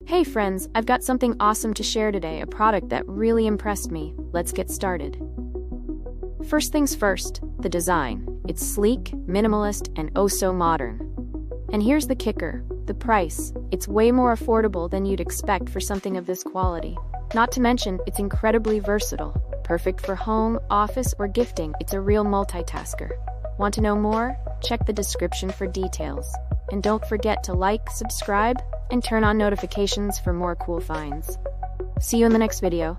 Hey friends, I've got something awesome to share today, a product that really impressed me. Let's get started. First things first, the design. It's sleek, minimalist, and oh so modern. And here's the kicker, the price. It's way more affordable than you'd expect for something of this quality. Not to mention, it's incredibly versatile. Perfect for home, office, or gifting. It's a real multitasker. Want to know more? Check the description for details. And don't forget to like, subscribe, and turn on notifications for more cool finds. See you in the next video.